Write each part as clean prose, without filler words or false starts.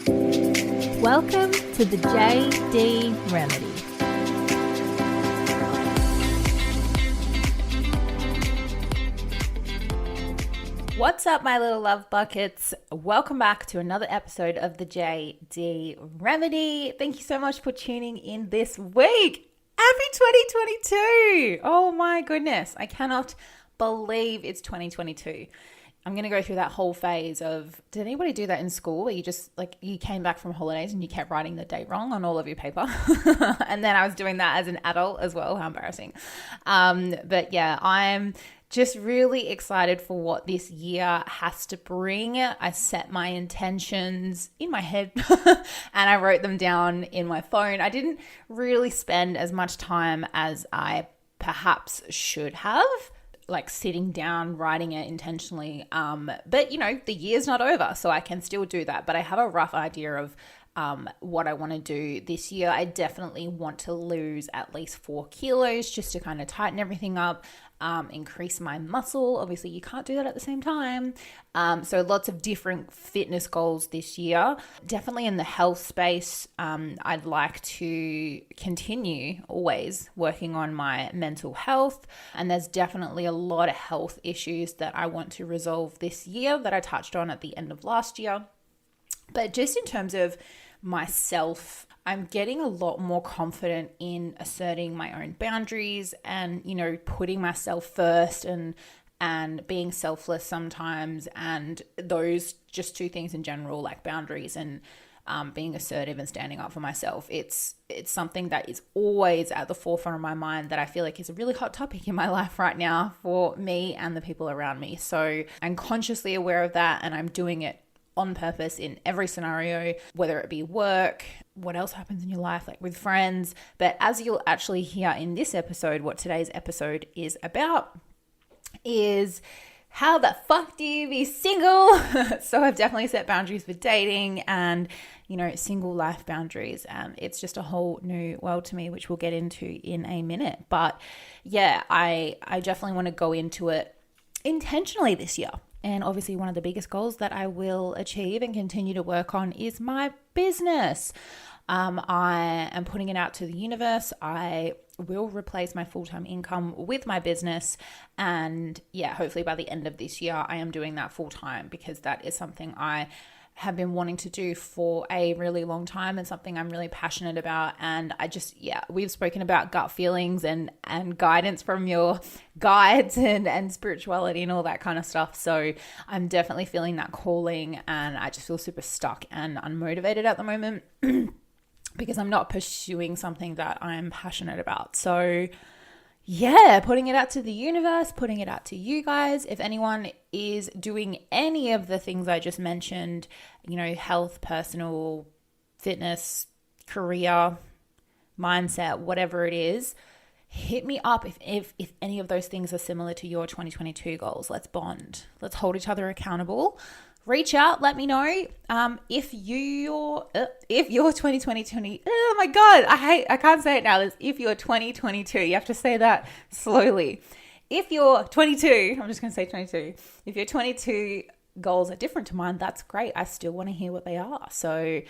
Welcome to the JD Remedy. What's up, my little love buckets? Welcome back to another episode of the JD Remedy. Thank you so much for tuning in this week. Happy 2022. Oh my goodness. I cannot believe it's 2022. I'm going to go through that whole phase of, did anybody do that in school where you just you came back from holidays and you kept writing the date wrong on all of your paper? And then I was doing that as an adult as well. How embarrassing. But yeah, I'm just really excited for what this year has to bring. I set my intentions in my head and I wrote them down in my phone. I didn't really spend as much time as I perhaps should have, sitting down, writing it intentionally. But the year's not over, so I can still do that. But I have a rough idea of what I want to do this year. I definitely want to lose at least 4 kilos just to kind of tighten everything up, increase my muscle. Obviously, you can't do that at the same time. So lots of different fitness goals this year. Definitely in the health space, I'd like to continue always working on my mental health. And there's definitely a lot of health issues that I want to resolve this year that I touched on at the end of last year. But just in terms of myself, I'm getting a lot more confident in asserting my own boundaries and, putting myself first and being selfless sometimes. And those just 2 things in general, like boundaries and being assertive and standing up for myself. It's something that is always at the forefront of my mind that I feel like is a really hot topic in my life right now for me and the people around me. So I'm consciously aware of that and I'm doing it on purpose in every scenario, whether it be work, what else happens in your life, like with friends. But as you'll actually hear in this episode, what today's episode is about is how the fuck do you be single? So I've definitely set boundaries with dating and, single life boundaries. And it's just a whole new world to me, which we'll get into in a minute. But yeah, I definitely want to go into it intentionally this year. And obviously one of the biggest goals that I will achieve and continue to work on is my business. I am putting it out to the universe. I will replace my full-time income with my business. And yeah, hopefully by the end of this year, I am doing that full-time because that is something I have been wanting to do for a really long time and something I'm really passionate about. And we've spoken about gut feelings and guidance from your guides and spirituality and all that kind of stuff. So I'm definitely feeling that calling and I just feel super stuck and unmotivated at the moment because I'm not pursuing something that I'm passionate about. So yeah, putting it out to the universe, putting it out to you guys. If anyone is doing any of the things I just mentioned, health, personal, fitness, career, mindset, whatever it is, hit me up if any of those things are similar to your 2022 goals. Let's bond. Let's hold each other accountable. Reach out, let me know if your 2020, oh my God, I can't say it now. If you're 2022, you have to say that slowly. If you're 22, I'm just going to say 22. If your 22 goals are different to mine, that's great. I still want to hear what they are. So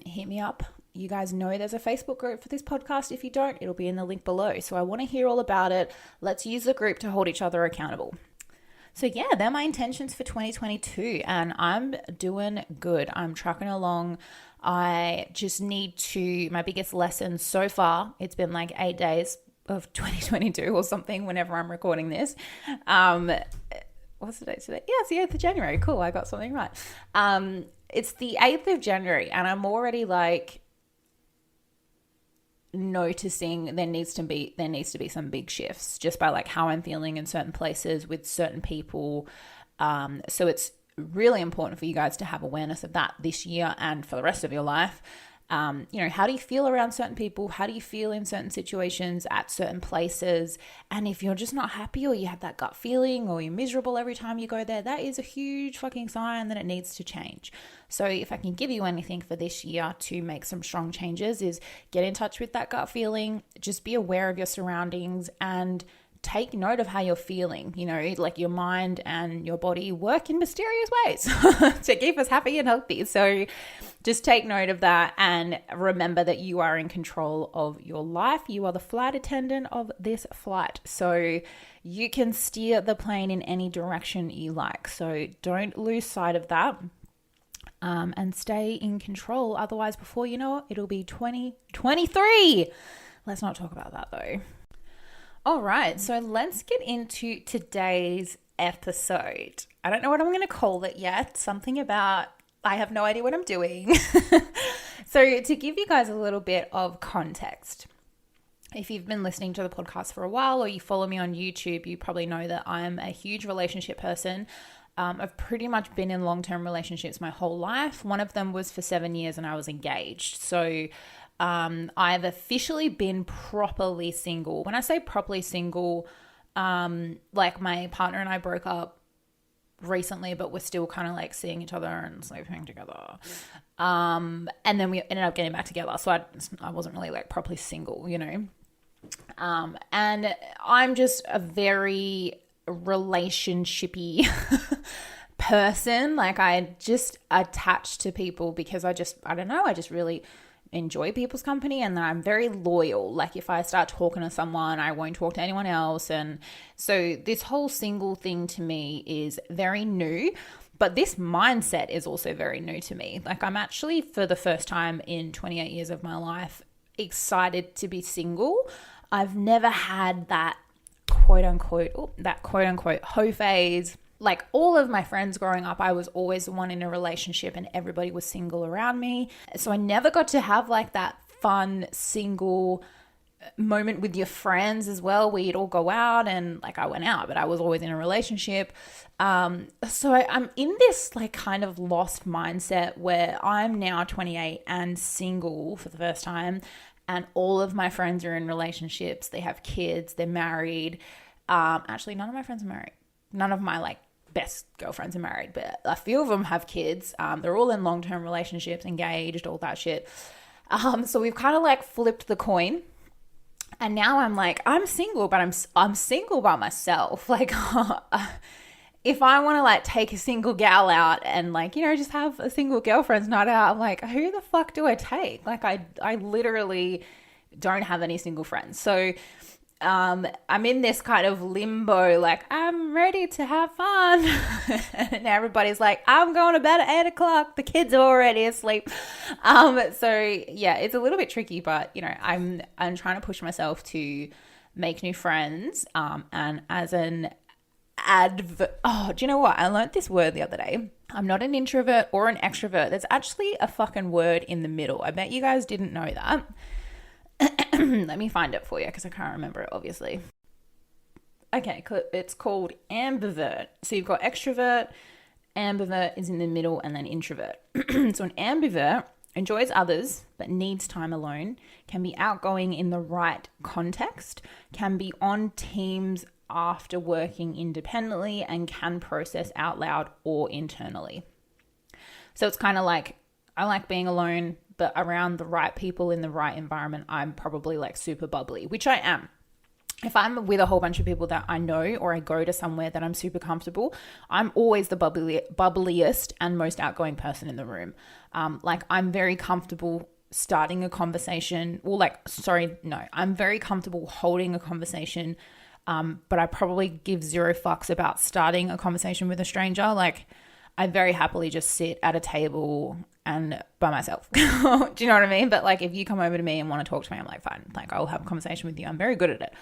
hit me up. You guys know there's a Facebook group for this podcast. If you don't, it'll be in the link below. So I want to hear all about it. Let's use the group to hold each other accountable. So yeah, they're my intentions for 2022 and I'm doing good. I'm trucking along. I just need to, my biggest lesson so far, it's been 8 days of 2022 or something whenever I'm recording this. What's the date today? Yeah, it's the 8th of January. Cool, I got something right. It's the 8th of January and I'm already noticing there needs to be some big shifts just by how I'm feeling in certain places with certain people. So it's really important for you guys to have awareness of that this year and for the rest of your life. How do you feel around certain people? How do you feel in certain situations at certain places? And if you're just not happy or you have that gut feeling or you're miserable every time you go there, that is a huge fucking sign that it needs to change. So if I can give you anything for this year to make some strong changes is get in touch with that gut feeling, just be aware of your surroundings and take note of how you're feeling. You know, like your mind and your body work in mysterious ways to keep us happy and healthy. So just take note of that and remember that you are in control of your life. You are the flight attendant of this flight. So you can steer the plane in any direction you like. So don't lose sight of that. And stay in control. Otherwise, before you know it, it'll be 2023. Let's not talk about that though. All right, so let's get into today's episode. I don't know what I'm going to call it yet. Something about, I have no idea what I'm doing. So to give you guys a little bit of context, if you've been listening to the podcast for a while or you follow me on YouTube, you probably know that I'm a huge relationship person. I've pretty much been in long-term relationships my whole life. One of them was for 7 years and I was engaged. So I've officially been properly single. When I say properly single, like my partner and I broke up recently, but we're still kind of like seeing each other and sleeping together. And then we ended up getting back together. So I wasn't really like properly single, you know. And I'm just a very relationshipy person. Like I just attach to people because I don't know, I just really enjoy people's company, and then I'm very loyal. Like if I start talking to someone, I won't talk to anyone else. And so this whole single thing to me is very new, but this mindset is also very new to me. Like I'm actually, for the first time in 28 years of my life, excited to be single. I've never had that quote unquote hoe phase. Like all of my friends growing up, I was always the one in a relationship and everybody was single around me. So I never got to have like that fun single moment with your friends as well, where you'd all go out, and like I went out, but I was always in a relationship. So I'm in this like kind of lost mindset where I'm now 28 and single for the first time. And all of my friends are in relationships. They have kids. They're married. Actually, none of my friends are married. None of my like best girlfriends are married, but a few of them have kids. They're all in long-term relationships, engaged, all that shit. So we've kind of like flipped the coin. And now I'm like, I'm single, but I'm single by myself. Like, if I want to like take a single gal out and like, you know, just have a single girlfriend's night out, I'm like, who the fuck do I take? Like I literally don't have any single friends. So I'm in this kind of limbo, like I'm ready to have fun. And everybody's like, I'm going to bed at 8 o'clock. The kids are already asleep. So yeah, it's a little bit tricky, but you know, I'm trying to push myself to make new friends. And as an do you know what? I learned this word the other day. I'm not an introvert or an extrovert. There's actually a fucking word in the middle. I bet you guys didn't know that. Let me find it for you because I can't remember it, obviously. Okay, it's called ambivert. So you've got extrovert, ambivert is in the middle, and then introvert. So an ambivert enjoys others but needs time alone, can be outgoing in the right context, can be on teams after working independently, and can process out loud or internally. So it's kind of like, I like being alone, but around the right people in the right environment, I'm probably like super bubbly, which I am. If I'm with a whole bunch of people that I know, or I go to somewhere that I'm super comfortable, I'm always the bubbliest and most outgoing person in the room. Like I'm very comfortable starting a conversation, I'm very comfortable holding a conversation. But I probably give zero fucks about starting a conversation with a stranger. Like I very happily just sit at a table and by myself. Do you know what I mean? But like if you come over to me and want to talk to me, I'm like, fine, like I'll have a conversation with you. I'm very good at it.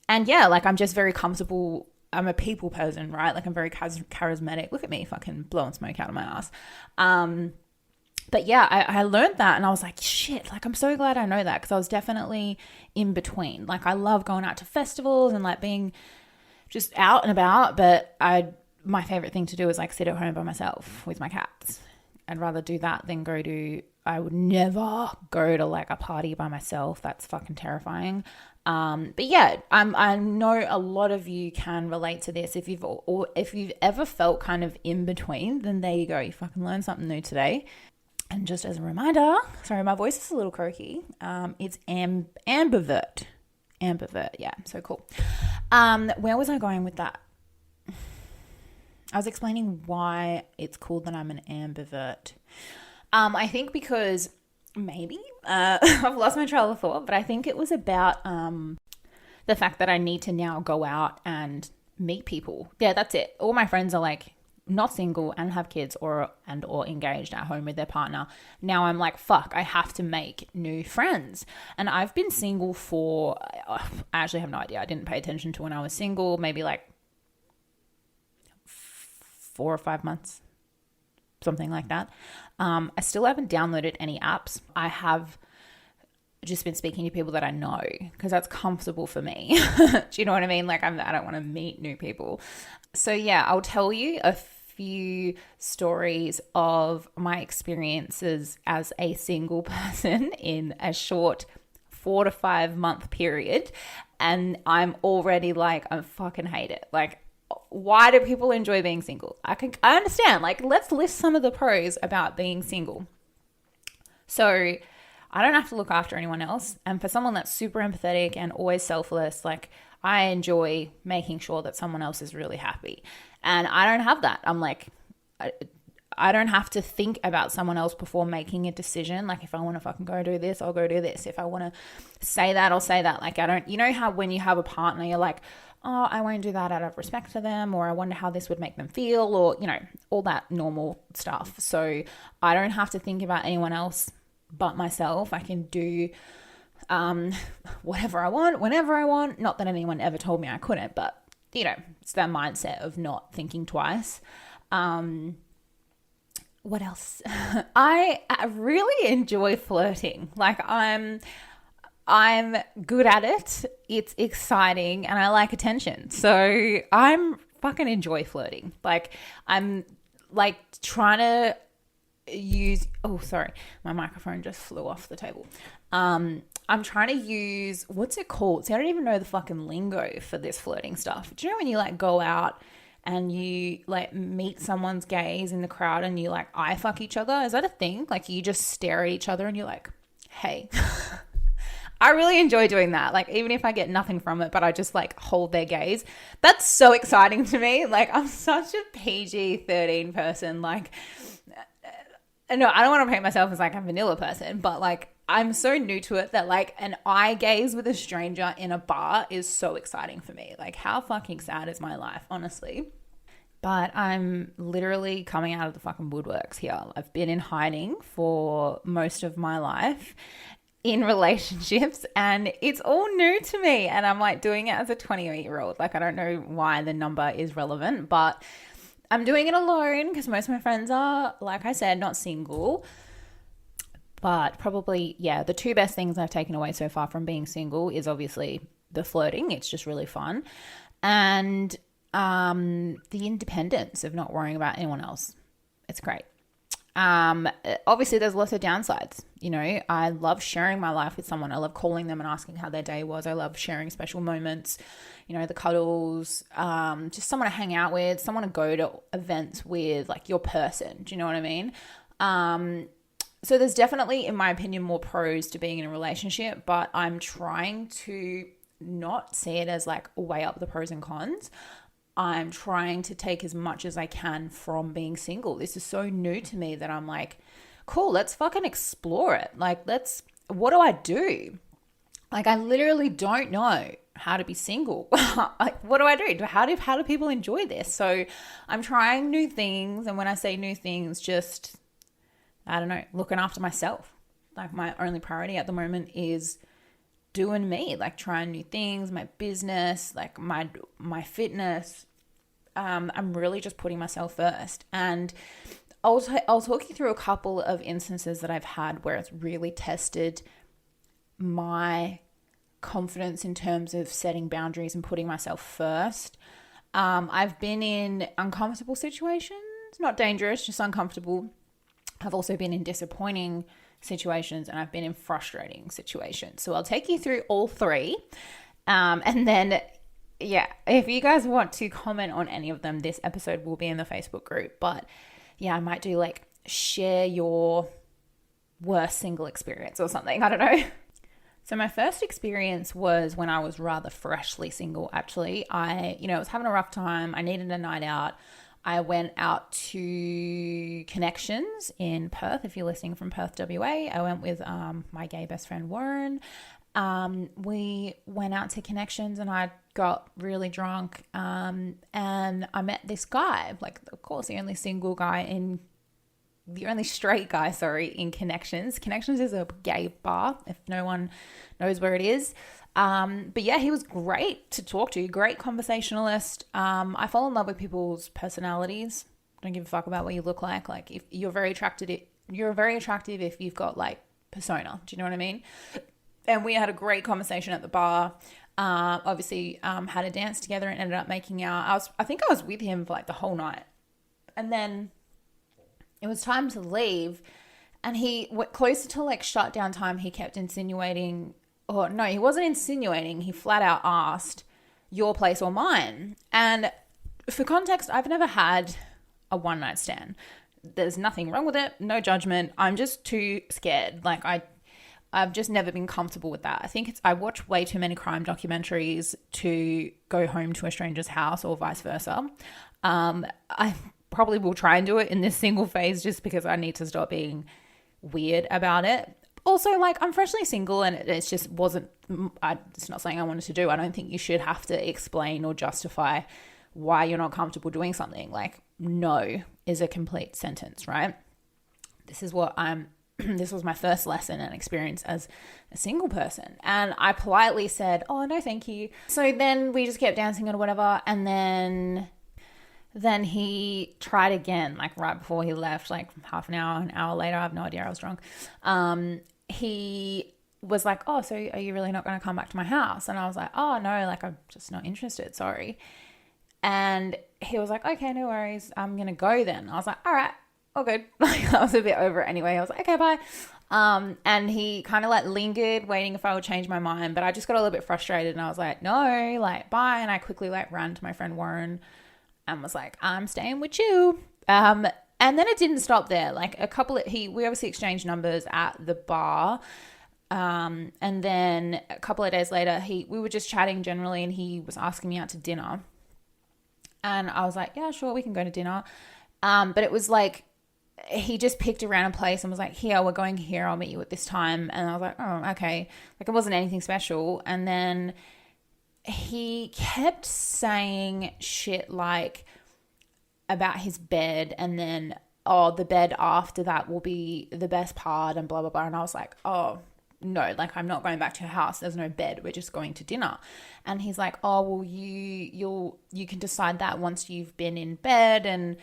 And yeah, like I'm just very comfortable. I'm a people person, right? Like I'm very charismatic. Look at me fucking blowing smoke out of my ass. But yeah, I learned that and I was like, shit, like I'm so glad I know that, because I was definitely in between. Like I love going out to festivals and like being just out and about, but my favorite thing to do is like sit at home by myself with my cats. I'd rather do that than I would never go to like a party by myself. That's fucking terrifying. But yeah, I know a lot of you can relate to this. If you've ever felt kind of in between, then there you go. You fucking learned something new today. And just as a reminder, sorry, my voice is a little croaky. It's ambivert. Ambivert, yeah, so cool. Where was I going with that? I was explaining why it's cool that I'm an ambivert. I think because maybe I've lost my trail of thought, but I think it was about the fact that I need to now go out and meet people. Yeah, that's it. All my friends are like not single and have kids or engaged at home with their partner. Now I'm like, fuck, I have to make new friends. And I've been single for, I actually have no idea. I didn't pay attention to when I was single, maybe like 4 or 5 months, something like that. I still haven't downloaded any apps. I have just been speaking to people that I know because that's comfortable for me. Do you know what I mean? Like I don't want to meet new people. So yeah, I'll tell you a few stories of my experiences as a single person in a short 4 to 5 month period. And I'm already like, I fucking hate it. Like, why do people enjoy being single? I understand. Like, let's list some of the pros about being single. So I don't have to look after anyone else. And for someone that's super empathetic and always selfless, like I enjoy making sure that someone else is really happy. And I don't have that. I'm like, I don't have to think about someone else before making a decision. Like if I want to fucking go do this, I'll go do this. If I want to say that, I'll say that. Like I don't, you know how when you have a partner, you're like, oh, I won't do that out of respect for them, or I wonder how this would make them feel, or, you know, all that normal stuff. So I don't have to think about anyone else but myself. I can do whatever I want, whenever I want. Not that anyone ever told me I couldn't, but, you know, it's that mindset of not thinking twice. What else? I really enjoy flirting. Like I'm good at it. It's exciting and I like attention. So I'm fucking enjoy flirting. Like I'm like trying to use, oh, sorry, my microphone just flew off the table. I'm trying to use, what's it called? See, I don't even know the fucking lingo for this flirting stuff. Do you know when you like go out and you like meet someone's gaze in the crowd and you like eye fuck each other? Is that a thing? Like you just stare at each other and you're like, hey. I really enjoy doing that. Like, even if I get nothing from it, but I just like hold their gaze. That's so exciting to me. Like, I'm such a PG-13 person. Like, no, I don't want to paint myself as like a vanilla person, but like, I'm so new to it that like an eye gaze with a stranger in a bar is so exciting for me. Like, how fucking sad is my life, honestly? But I'm literally coming out of the fucking woodworks here. I've been in hiding for most of my life in relationships and it's all new to me, and I'm like doing it as a 28-year-old. Like I don't know why the number is relevant, but I'm doing it alone because most of my friends are, like I said, not single. But probably, yeah, the two best things I've taken away so far from being single is obviously the flirting. It's just really fun. And the independence of not worrying about anyone else. It's great. Obviously there's lots of downsides. You know, I love sharing my life with someone. I love calling them and asking how their day was. I love sharing special moments, you know, the cuddles, just someone to hang out with, someone to go to events with, like your person. Do you know what I mean? So there's definitely, in my opinion, more pros to being in a relationship, but I'm trying to not see it as like weigh up the pros and cons. I'm trying to take as much as I can from being single. This is so new to me that I'm like, cool, let's fucking explore it. Like, what do I do? Like, I literally don't know how to be single. Like, what do I do? How do people enjoy this? So I'm trying new things. And when I say new things, just, I don't know, looking after myself. Like my only priority at the moment is doing me, like trying new things, my business, like my fitness. I'm really just putting myself first. And I'll talk you through a couple of instances that I've had where it's really tested my confidence in terms of setting boundaries and putting myself first. I've been in uncomfortable situations, not dangerous, just uncomfortable. I've also been in disappointing situations and I've been in frustrating situations. So I'll take you through all three. And then, yeah, if you guys want to comment on any of them, this episode will be in the Facebook group. But yeah, I might do like share your worst single experience or something. I don't know. So my first experience was when I was rather freshly single, actually. I was having a rough time. I needed a night out. I went out to Connections in Perth. If you're listening from Perth, WA, I went with my gay best friend, Warren. We went out to Connections and I got really drunk. And I met this guy, like, of course, the only straight guy, in Connections. Connections is a gay bar, if no one knows where it is. But yeah, he was great to talk to, great conversationalist. I fall in love with people's personalities. Don't give a fuck about what you look like. Like, if you're very attractive if you've got like persona. Do you know what I mean? And we had a great conversation at the bar. Obviously, had a dance together and ended up making out. I think I was with him for like the whole night. And then it was time to leave, and he went closer to like shutdown time. He kept insinuating, or no, he wasn't insinuating. He flat out asked, your place or mine? And for context, I've never had a one night stand. There's nothing wrong with it. No judgment. I'm just too scared. Like I've just never been comfortable with that. I think I watch way too many crime documentaries to go home to a stranger's house or vice versa. I probably will try and do it in this single phase just because I need to stop being weird about it. Also, like, I'm freshly single and it's just wasn't, it's not something I wanted to do. I don't think you should have to explain or justify why you're not comfortable doing something. Like, no is a complete sentence, right? This was my first lesson and experience as a single person. And I politely said, oh, no, thank you. So then we just kept dancing or whatever. And then he tried again, like right before he left, like half an hour later. I have no idea. I was drunk. He was like, oh, so are you really not going to come back to my house? And I was like, oh, no, like I'm just not interested. Sorry. And he was like, okay, no worries. I'm going to go then. I was like, all right, all good. Like, I was a bit over it anyway. I was like, okay, bye. And he kind of like lingered waiting if I would change my mind, but I just got a little bit frustrated and I was like, no, like bye. And I quickly like ran to my friend Warren and was like, I'm staying with you. And then it didn't stop there. Like we obviously exchanged numbers at the bar. And then a couple of days later, we were just chatting generally and he was asking me out to dinner. And I was like, yeah, sure, we can go to dinner. But it was like, he just picked a random place and was like, here, we're going here. I'll meet you at this time. And I was like, oh, okay. Like, it wasn't anything special. And then he kept saying shit like about his bed and then, oh, the bed after that will be the best part and blah, blah, blah. And I was like, oh, no, like I'm not going back to your house. There's no bed. We're just going to dinner. And he's like, oh, well, you can decide that once you've been in bed. And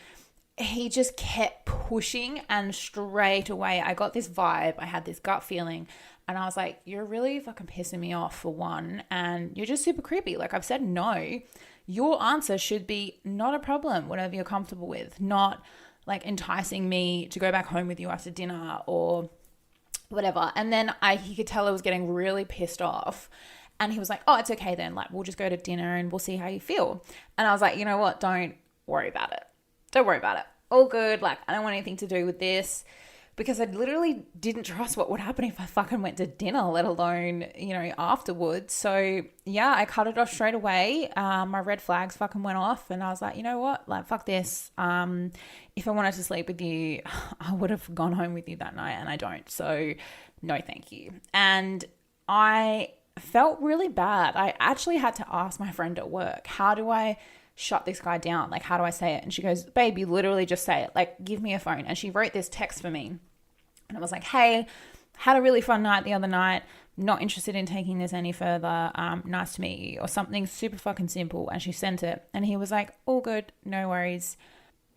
he just kept pushing, and straight away I got this vibe. I had this gut feeling. And I was like, you're really fucking pissing me off, for one. And you're just super creepy. Like, I've said no. Your answer should be not a problem, whatever you're comfortable with. Not like enticing me to go back home with you after dinner or whatever. And then he could tell I was getting really pissed off. And he was like, oh, it's okay then. Like, we'll just go to dinner and we'll see how you feel. And I was like, you know what? Don't worry about it. Don't worry about it. All good. Like, I don't want anything to do with this. Because I literally didn't trust what would happen if I fucking went to dinner, let alone, afterwards. So yeah, I cut it off straight away. My red flags fucking went off and I was like, you know what? Like, fuck this. If I wanted to sleep with you, I would have gone home with you that night and I don't. So no, thank you. And I felt really bad. I actually had to ask my friend at work, how do I shut this guy down? Like, how do I say it? And she goes, babe, you literally just say it. Like, give me a phone. And she wrote this text for me. And I was like, hey, had a really fun night the other night. Not interested in taking this any further. Nice to meet you. Or something super fucking simple. And she sent it. And he was like, all good. No worries.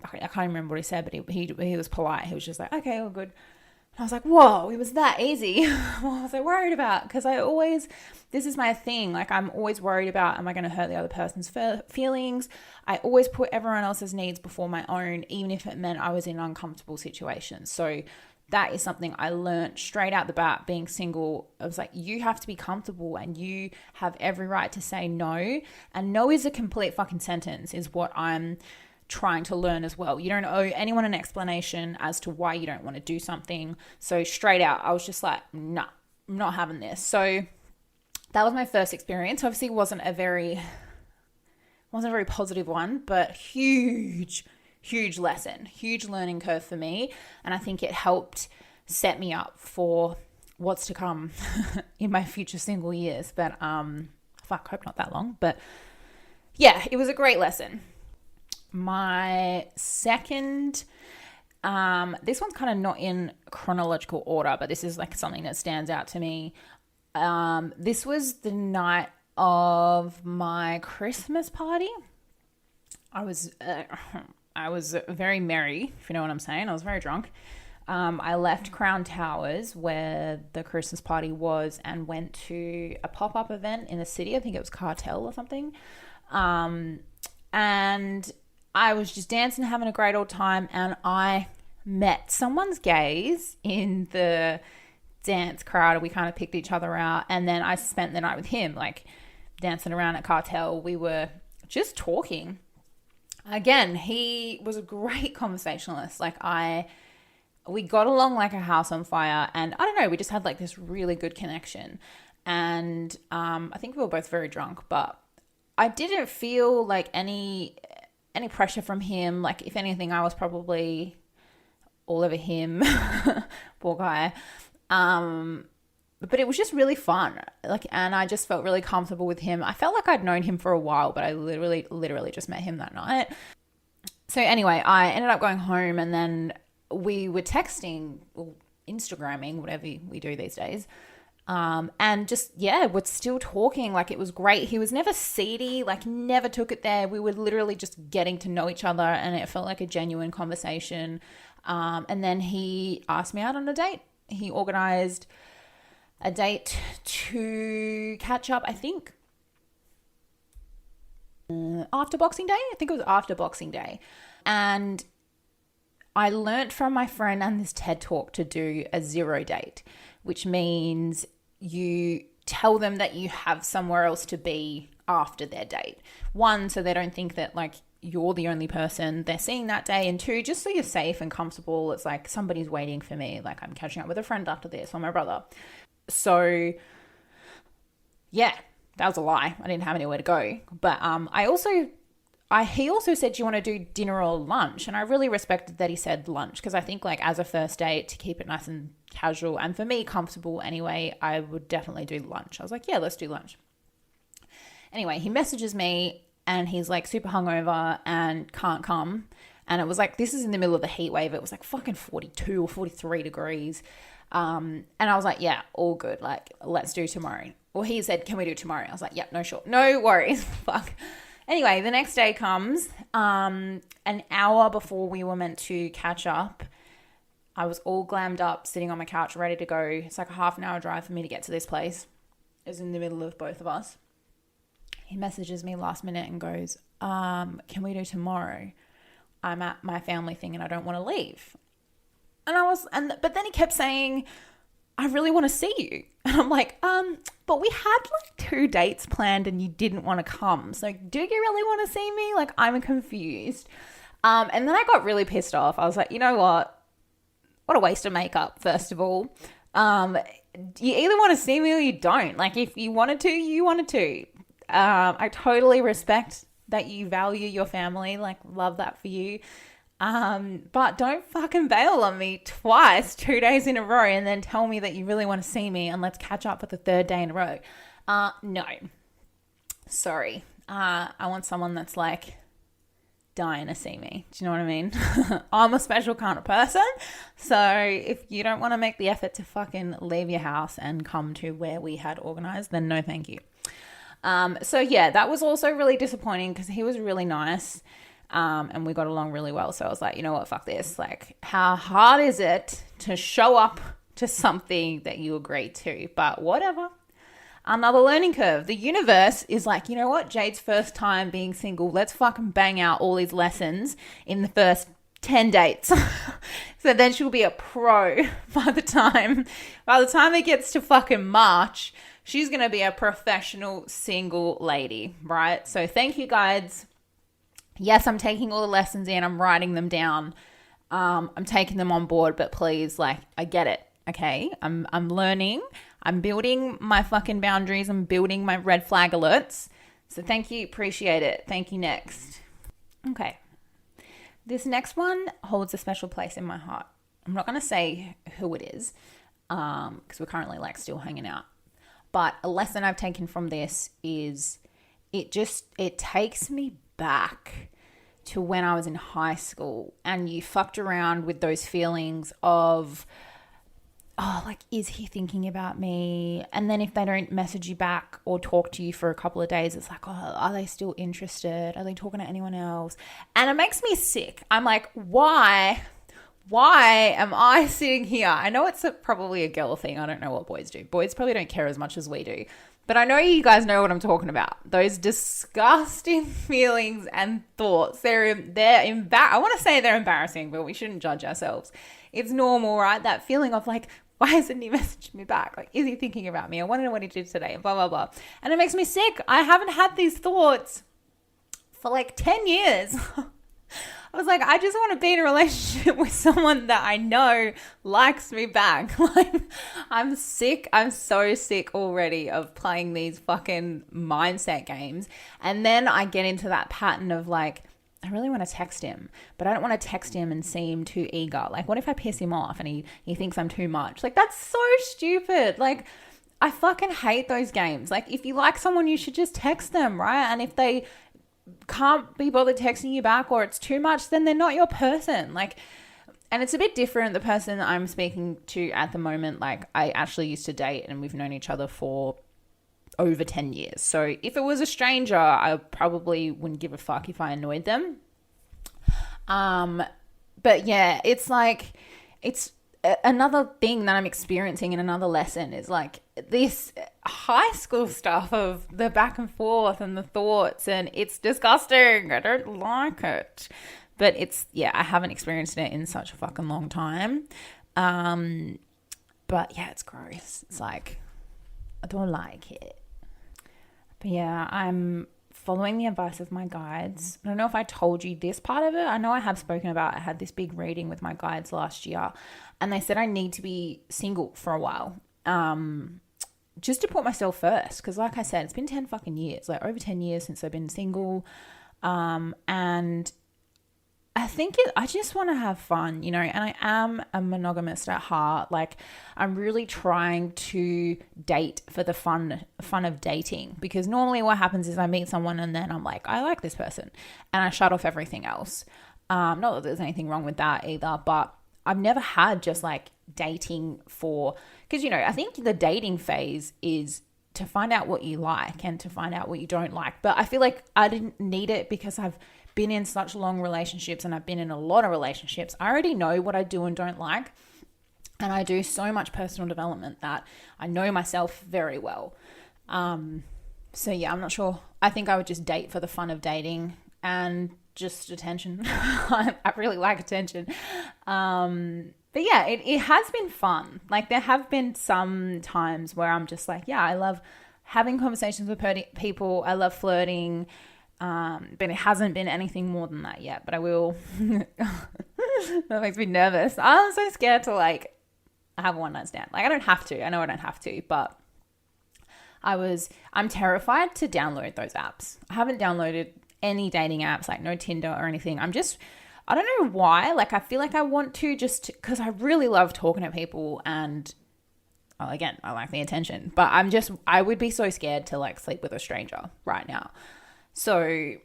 I can't remember what he said, but he was polite. He was just like, okay, all good. And I was like, whoa, it was that easy. What was I worried about? Because this is my thing. Like, I'm always worried about, am I going to hurt the other person's feelings? I always put everyone else's needs before my own, even if it meant I was in uncomfortable situations. So that is something I learned straight out the bat being single. I was like, you have to be comfortable and you have every right to say no. And no is a complete fucking sentence is what I'm trying to learn as well. You don't owe anyone an explanation as to why you don't want to do something. So straight out, I was just like, nah, I'm not having this. So that was my first experience. Obviously, wasn't a very positive one, but huge lesson, huge learning curve for me. And I think it helped set me up for what's to come in my future single years. But hope not that long. But yeah, it was a great lesson. My second, this one's kind of not in chronological order, but this is like something that stands out to me. This was the night of my Christmas party. I was very merry, if you know what I'm saying. I was very drunk. I left Crown Towers, where the Christmas party was, and went to a pop-up event in the city. I think it was Cartel or something. And I was just dancing, having a great old time, and I met someone's gaze in the dance crowd. We kind of picked each other out, and then I spent the night with him, like dancing around at Cartel. We were just talking. Again, he was a great conversationalist. We got along like a house on fire, and I don't know, we just had like this really good connection. And I think we were both very drunk, but I didn't feel like any pressure from him. Like, if anything, I was probably all over him. Poor guy. But it was just really fun. And I just felt really comfortable with him. I felt like I'd known him for a while, but I literally just met him that night. So anyway, I ended up going home, and then we were texting or Instagramming, whatever we do these days. And just, we're still talking. Like, it was great. He was never seedy, never took it there. We were literally just getting to know each other, and it felt like a genuine conversation. And then he asked me out on a date. He organized a date to catch up, I think, after Boxing Day. I think it was after Boxing Day. And I learnt from my friend and this TED Talk to do a 0 date, which means you tell them that you have somewhere else to be after their date. 1, so they don't think that you're the only person they're seeing that day, and 2, just so you're safe and comfortable. It's like, somebody's waiting for me. Like, I'm catching up with a friend after this, or my brother. So yeah, that was a lie. I didn't have anywhere to go. But he also said, do you want to do dinner or lunch? And I really respected that he said lunch, because I think as a first date, to keep it nice and casual, and for me, comfortable anyway, I would definitely do lunch. I was like, yeah, let's do lunch. Anyway, he messages me, and he's super hungover and can't come. And it was this is in the middle of the heat wave. It was fucking 42 or 43 degrees. And I was like, yeah, all good. Let's do tomorrow. Well, he said, can we do tomorrow? I was like, yep, no worries. Fuck. Anyway, the next day comes, an hour before we were meant to catch up. I was all glammed up, sitting on my couch, ready to go. It's like a half an hour drive for me to get to this place. It was in the middle of both of us. He messages me last minute and goes, can we do tomorrow? I'm at my family thing and I don't want to leave. But then he kept saying, I really want to see you. And I'm like, but we had 2 dates planned and you didn't want to come. So do you really want to see me? I'm confused. And then I got really pissed off. I was like, you know what? What a waste of makeup, first of all. You either want to see me or you don't. If you wanted to, you wanted to. I totally respect that you value your family. Love that for you. But don't fucking bail on me twice, 2 days in a row, and then tell me that you really want to see me and let's catch up for the 3rd day in a row. No. Sorry. I want someone that's dying to see me. Do you know what I mean? I'm a special kind of person. So if you don't want to make the effort to fucking leave your house and come to where we had organized, then no thank you. So yeah, that was also really disappointing because he was really nice. And we got along really well. So I was like, you know what, fuck this. How hard is it to show up to something that you agreed to? But whatever. Another learning curve. The universe is you know what? Jade's first time being single. Let's fucking bang out all these lessons in the first 10 dates. So then she'll be a pro by the time it gets to fucking March. She's going to be a professional single lady, right? So thank you, guides. Yes, I'm taking all the lessons in. I'm writing them down. I'm taking them on board, but please, I get it. Okay, I'm learning. I'm building my fucking boundaries. I'm building my red flag alerts. So thank you, appreciate it. Thank you. Next. Okay. This next one holds a special place in my heart. I'm not going to say who it is because we're currently like still hanging out. But a lesson I've taken from this is it takes me back to when I was in high school and you fucked around with those feelings of, oh, like, is he thinking about me? And then if they don't message you back or talk to you for a couple of days, it's like, oh, are they still interested? Are they talking to anyone else? And it makes me sick. I'm like, why am I sitting here? I know it's probably a girl thing. I don't know what boys do. Boys probably don't care as much as we do. But I know you guys know what I'm talking about. Those disgusting feelings and thoughts. I want to say they're embarrassing, but we shouldn't judge ourselves. It's normal, right? That feeling of like, why hasn't he messaged me back? Like, is he thinking about me? I want to know what he did today and blah, blah, blah. And it makes me sick. I haven't had these thoughts for like 10 years. I was like, I just want to be in a relationship with someone that I know likes me back. Like, I'm sick. I'm so sick already of playing these fucking mindset games. And then I get into that pattern of like, I really want to text him, but I don't want to text him and seem too eager. Like, what if I piss him off and he thinks I'm too much? Like, that's so stupid. Like, I fucking hate those games. Like, if you like someone, you should just text them, right? And if they can't be bothered texting you back or it's too much, then they're not your person. Like, and it's a bit different. The person that I'm speaking to at the moment, like, I actually used to date and we've known each other for over 10 years. So if it was a stranger, I probably wouldn't give a fuck if I annoyed them. But yeah, it's like, it's another thing that I'm experiencing in another lesson is like this high school stuff of the back and forth and the thoughts, and it's disgusting. I don't like it. But I haven't experienced it in such a fucking long time. But yeah, it's gross. It's like, I don't like it. But yeah, I'm following the advice of my guides. I don't know if I told you this part of it. I know I have spoken about, I had this big reading with my guides last year and they said I need to be single for a while. Just to put myself first. Because like I said, it's been 10 fucking years, like over 10 years since I've been single. And I think I just want to have fun, you know, and I am a monogamist at heart. Like, I'm really trying to date for the fun of dating, because normally what happens is I meet someone and then I'm like, I like this person, and I shut off everything else. Not that there's anything wrong with that either, but I've never had just like dating because, you know, I think the dating phase is to find out what you like and to find out what you don't like. But I feel like I didn't need it because I've been in such long relationships and I've been in a lot of relationships. I already know what I do and don't like. And I do so much personal development that I know myself very well. So yeah, I'm not sure. I think I would just date for the fun of dating and just attention. I really like attention. But yeah, it has been fun. Like, there have been some times where I'm just like, yeah, I love having conversations with people. I love flirting. But it hasn't been anything more than that yet, but I will. That makes me nervous. I'm so scared to like have a one night stand. Like, I don't have to. I know I don't have to, but I'm terrified to download those apps. I haven't downloaded any dating apps, like no Tinder or anything. I don't know why. Like, I feel like I want to, just because I really love talking to people and, well, again, I like the attention, but I would be so scared to like sleep with a stranger right now. So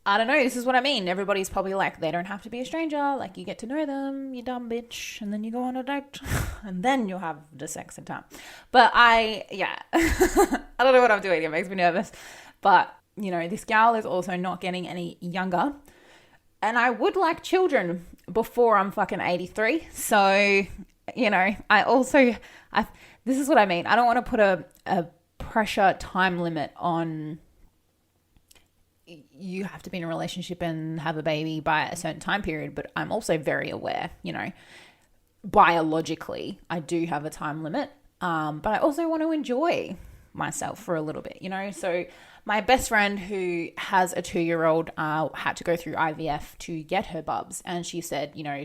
I don't know. This is what I mean. Everybody's probably like, they don't have to be a stranger. Like, you get to know them, you dumb bitch, and then you go on a date and then you'll have the sex in time. But I don't know what I'm doing. It makes me nervous. But, you know, this gal is also not getting any younger. And I would like children before I'm fucking 83. So, you know, this is what I mean. I don't want to put a pressure time limit on you have to be in a relationship and have a baby by a certain time period. But I'm also very aware, you know, biologically, I do have a time limit. But I also want to enjoy myself for a little bit, you know. So my best friend who has a 2-year-old had to go through IVF to get her bubs. And she said, you know,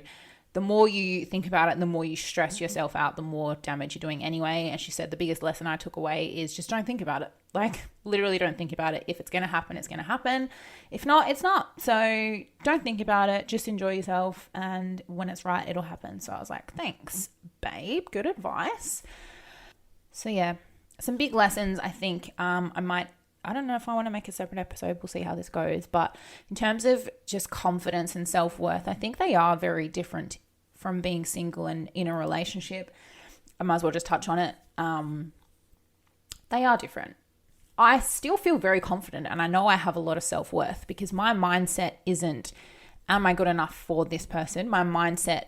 the more you think about it, the more you stress yourself out, the more damage you're doing anyway. And she said the biggest lesson I took away is just don't think about it. Like, literally don't think about it. If it's going to happen, it's going to happen. If not, it's not. So don't think about it. Just enjoy yourself. And when it's right, it'll happen. So I was like, thanks, babe. Good advice. So yeah, some big lessons. I think I don't know if I want to make a separate episode. We'll see how this goes. But in terms of just confidence and self-worth, I think they are very different from being single and in a relationship. I might as well just touch on it. They are different. I still feel very confident, and I know I have a lot of self-worth because my mindset isn't, am I good enough for this person? My mindset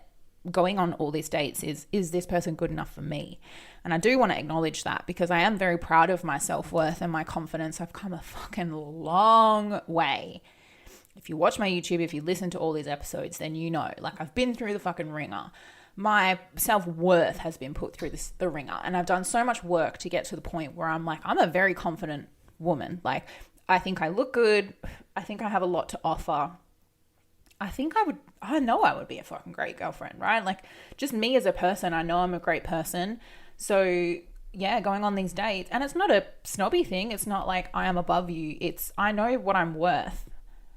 going on all these dates is this person good enough for me? And I do want to acknowledge that because I am very proud of my self-worth and my confidence. I've come a fucking long way. If you watch my YouTube, if you listen to all these episodes, then you know, like, I've been through the fucking ringer. My self-worth has been put through the ringer, and I've done so much work to get to the point where I'm like, I'm a very confident woman. Like, I think I look good. I think I have a lot to offer. I know I would be a fucking great girlfriend, right? Like, just me as a person, I know I'm a great person. So yeah, going on these dates, and it's not a snobby thing. It's not like I am above you. It's, I know what I'm worth.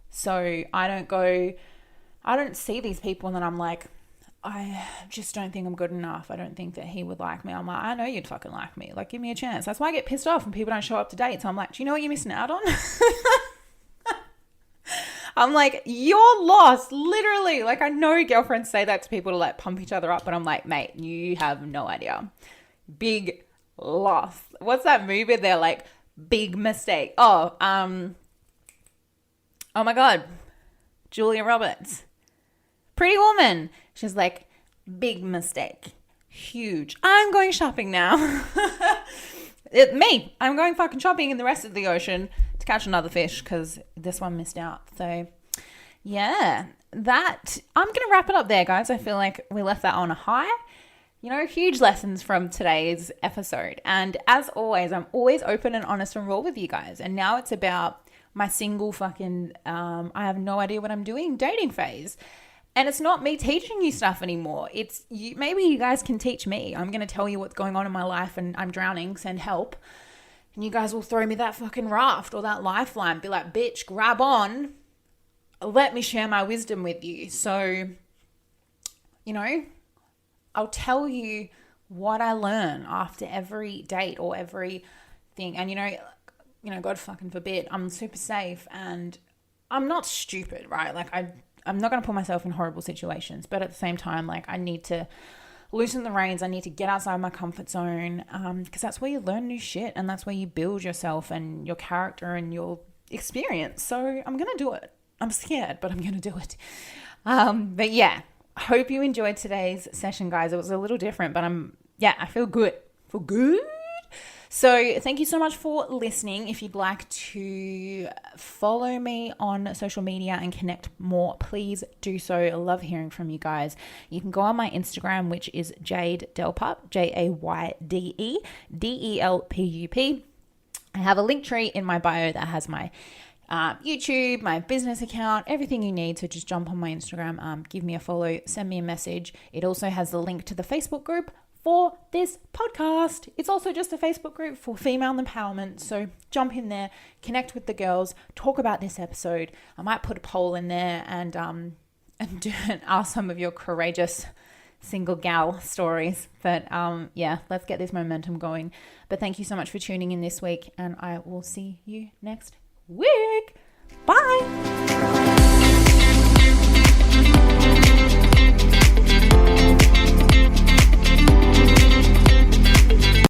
So I don't see these people and then I'm like, I just don't think I'm good enough. I don't think that he would like me. I'm like, I know you'd fucking like me. Like, give me a chance. That's why I get pissed off when people don't show up to dates. I'm like, do you know what you're missing out on? I'm like, you're lost, literally. Like, I know girlfriends say that to people to like pump each other up, but I'm like, mate, you have no idea. Big loss. What's that movie? They're like, big mistake. Oh my God, Julia Roberts, Pretty Woman. She's like, big mistake, huge. I'm going shopping now. I'm going fucking shopping in the rest of the ocean to catch another fish because this one missed out. So yeah, I'm going to wrap it up there, guys. I feel like we left that on a high. You know, huge lessons from today's episode. And as always, I'm always open and honest and raw with you guys. And now it's about my single fucking, I have no idea what I'm doing dating phase. And it's not me teaching you stuff anymore. It's you. Maybe you guys can teach me. I'm going to tell you what's going on in my life and I'm drowning. Send help. And you guys will throw me that fucking raft or that lifeline. Be like, bitch, grab on. Let me share my wisdom with you. So, you know, I'll tell you what I learn after every date or every thing. And, you know, God fucking forbid, I'm super safe and I'm not stupid, right? Like, I'm not going to put myself in horrible situations, but at the same time, like, I need to loosen the reins. I need to get outside my comfort zone because that's where you learn new shit and that's where you build yourself and your character and your experience. So I'm going to do it. I'm scared, but I'm going to do it. But yeah, I hope you enjoyed today's session, guys. It was a little different, but I feel good. Feel good. So thank you so much for listening. If you'd like to follow me on social media and connect more, please do so. I love hearing from you guys. You can go on my Instagram, which is Jade Delpup, JadeDelpup. I have a link tree in my bio that has my YouTube, my business account, everything you need. So just jump on my Instagram, give me a follow, send me a message. It also has the link to the Facebook group for this podcast. It's also just a Facebook group for female empowerment. So jump in there, connect with the girls, talk about this episode. I might put a poll in there and ask some of your courageous single gal stories. But yeah, let's get this momentum going. But thank you so much for tuning in this week, and I will see you next week. Bye.